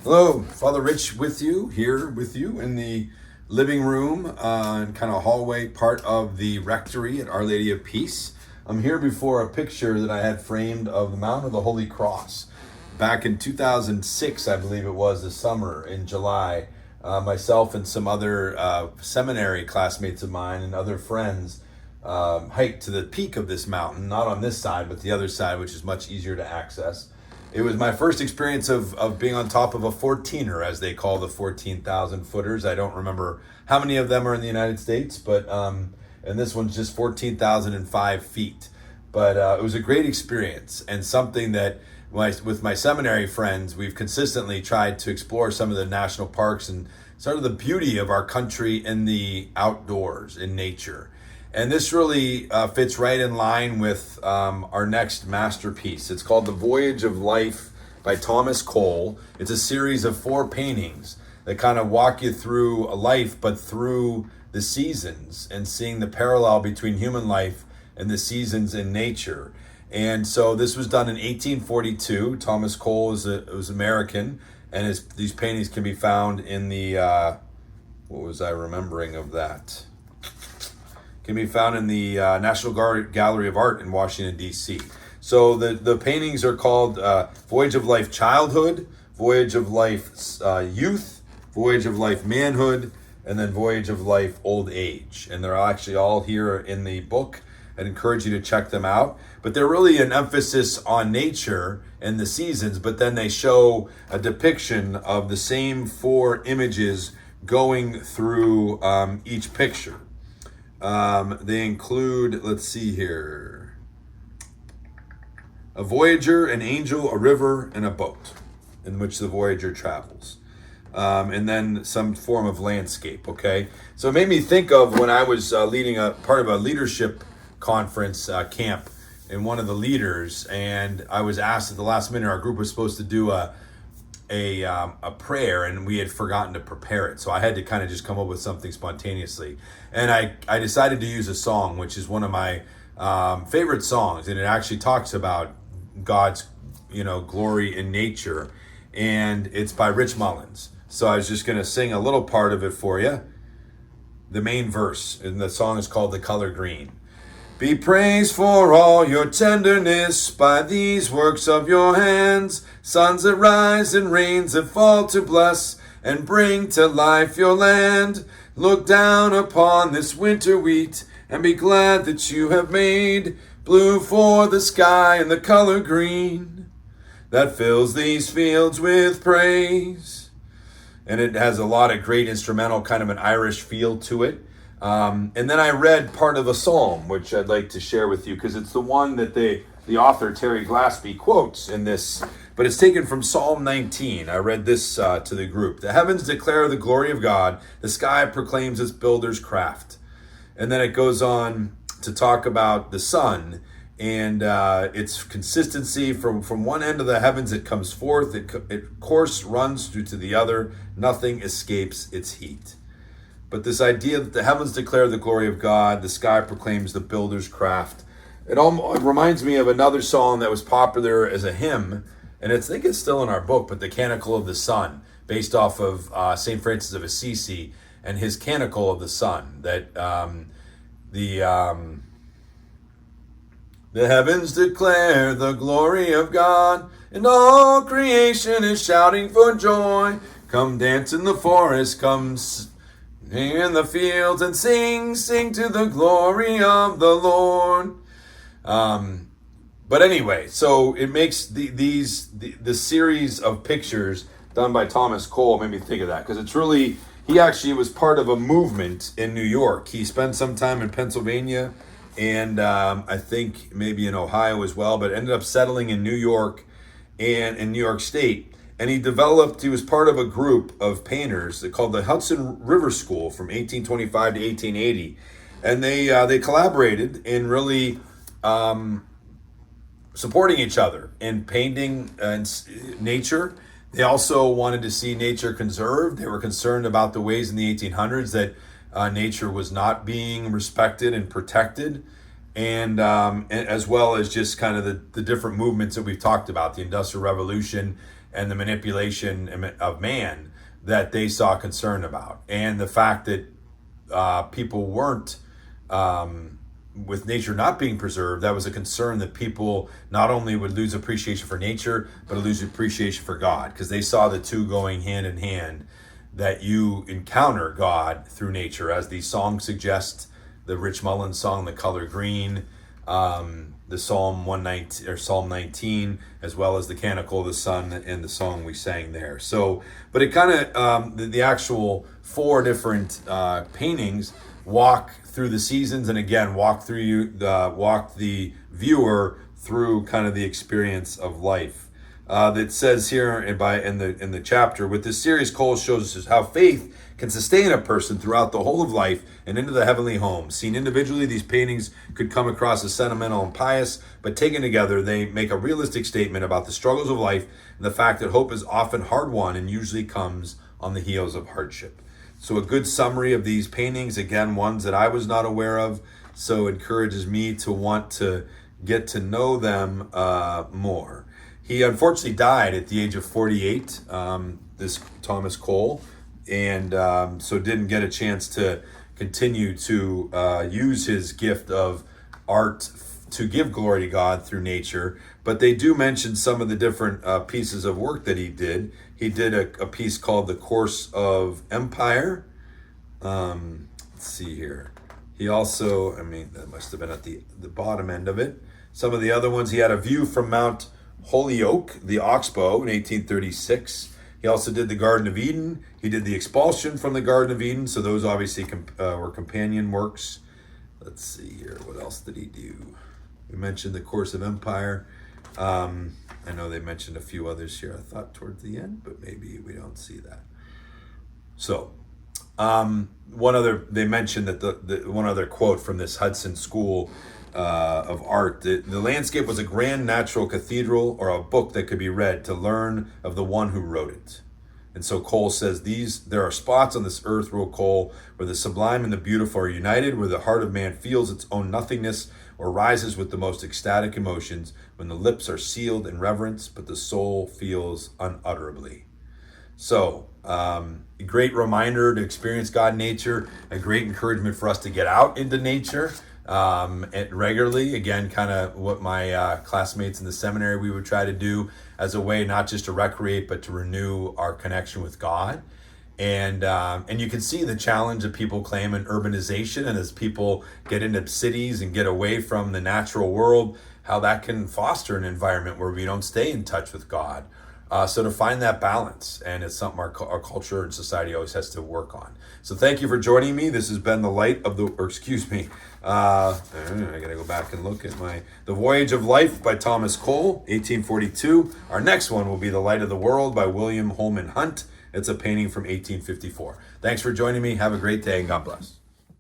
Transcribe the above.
Hello, Father Rich with you, here with you in the living room and kind of hallway part of the rectory at Our Lady of Peace. I'm here before a picture that I had framed of the Mount of the Holy Cross. Back in 2006, I believe it was, this summer in July, myself and some other seminary classmates of mine and other friends hiked to the peak of this mountain, not on this side, but the other side, which is much easier to access. It was my first experience of being on top of a 14er, as they call the 14,000 footers. I don't remember how many of them are in the United States, but and this one's just 14,005 feet. But it was a great experience and something that with my seminary friends, we've consistently tried to explore some of the national parks and sort of the beauty of our country in the outdoors, in nature. And this really fits right in line with our next masterpiece. It's called The Voyage of Life by Thomas Cole. It's a series of 4 paintings that kind of walk you through a life, but through the seasons and seeing the parallel between human life and the seasons in nature. And so this was done in 1842. Thomas Cole was American, and these paintings can be found in the, what was I remembering of that? Can be found in the National Gallery of Art in Washington, D.C. So the paintings are called Voyage of Life Childhood, Voyage of Life Youth, Voyage of Life Manhood, and then Voyage of Life Old Age. And they're actually all here in the book. I'd encourage you to check them out. But they're really an emphasis on nature and the seasons, but then they show a depiction of the same 4 images going through each picture. They include, let's see here, a voyager, an angel, a river, and a boat in which the voyager travels. And then some form of landscape, okay? So it made me think of when I was leading a part of a leadership conference camp, and one of the leaders, and I was asked at the last minute, our group was supposed to do a prayer, and we had forgotten to prepare it. So I had to kind of just come up with something spontaneously. And I decided to use a song, which is one of my favorite songs. And it actually talks about God's, glory in nature. And it's by Rich Mullins. So I was just going to sing a little part of it for you. The main verse, and the song is called The Color Green. Be praised for all your tenderness by these works of your hands, suns that rise and rains that fall to bless and bring to life your land. Look down upon this winter wheat and be glad that you have made blue for the sky and the color green that fills these fields with praise. And it has a lot of great instrumental, kind of an Irish feel to it. And then I read part of a psalm, which I'd like to share with you, because it's the one that the author, Terry Glaspey, quotes in this, but it's taken from Psalm 19. I read this to the group. The heavens declare the glory of God. The sky proclaims its builder's craft. And then it goes on to talk about the sun and its consistency from one end of the heavens. It comes forth. It course runs through to the other. Nothing escapes its heat. But this idea that the heavens declare the glory of God, the sky proclaims the builder's craft. It reminds me of another song that was popular as a hymn, and I think it's still in our book, but the Canticle of the Sun, based off of St. Francis of Assisi and his Canticle of the Sun, that the heavens declare the glory of God, and all creation is shouting for joy. Come dance in the forest, come in the fields and sing to the glory of the Lord. But anyway, so it makes the series of pictures done by Thomas Cole made me think of that, because it's really, he actually was part of a movement in New York. He spent some time in Pennsylvania and I think maybe in Ohio as well, but ended up settling in New York and in New York State. And he was part of a group of painters called the Hudson River School from 1825 to 1880. And they collaborated in really supporting each other in painting nature. They also wanted to see nature conserved. They were concerned about the ways in the 1800s that nature was not being respected and protected. And as well as just kind of the different movements that we've talked about, the Industrial Revolution and the manipulation of man that they saw concern about. And the fact that people weren't, with nature not being preserved, that was a concern that people not only would lose appreciation for nature, but lose appreciation for God, because they saw the two going hand in hand, that you encounter God through nature, as the song suggests, the Rich Mullins song, The Color Green, the Psalm 119 or Psalm 19, as well as the Canticle of the Sun and the song we sang there. So, but it kind of, the actual 4 different paintings walk through the seasons, and again walk the viewer through kind of the experience of life. That says here in the chapter, with this series, Cole shows us how faith can sustain a person throughout the whole of life and into the heavenly home. Seen individually, these paintings could come across as sentimental and pious, but taken together, they make a realistic statement about the struggles of life and the fact that hope is often hard won and usually comes on the heels of hardship. So a good summary of these paintings, again, ones that I was not aware of, so encourages me to want to get to know them more. He unfortunately died at the age of 48, this Thomas Cole, and so didn't get a chance to continue to use his gift of art to give glory to God through nature. But they do mention some of the different pieces of work that he did. He did a piece called The Course of Empire. Let's see here. He also, that must have been at the bottom end of it. Some of the other ones, he had a view from Mount Holyoke, the Oxbow, in 1836. He also did the Garden of Eden. He did the Expulsion from the Garden of Eden. So those obviously were companion works. Let's see here. What else did he do? We mentioned The Course of Empire. I know they mentioned a few others here, I thought, towards the end, but maybe we don't see that. So, they mentioned that the one other quote from this Hudson School of Art, the landscape was a grand natural cathedral, or a book that could be read to learn of the one who wrote it. And so Cole says, there are spots on this earth, wrote Cole, where the sublime and the beautiful are united, where the heart of man feels its own nothingness or rises with the most ecstatic emotions, when the lips are sealed in reverence, but the soul feels unutterably. So, a great reminder to experience God in nature, a great encouragement for us to get out into nature regularly. Again, kind of what my classmates in the seminary we would try to do, as a way not just to recreate, but to renew our connection with God. And you can see the challenge of people claiming urbanization, and as people get into cities and get away from the natural world, how that can foster an environment where we don't stay in touch with God. So to find that balance, and it's something our culture and society always has to work on. So thank you for joining me. This has been I gotta go back and look at The Voyage of Life by Thomas Cole, 1842. Our next one will be The Light of the World by William Holman Hunt. It's a painting from 1854. Thanks for joining me. Have a great day, and God bless.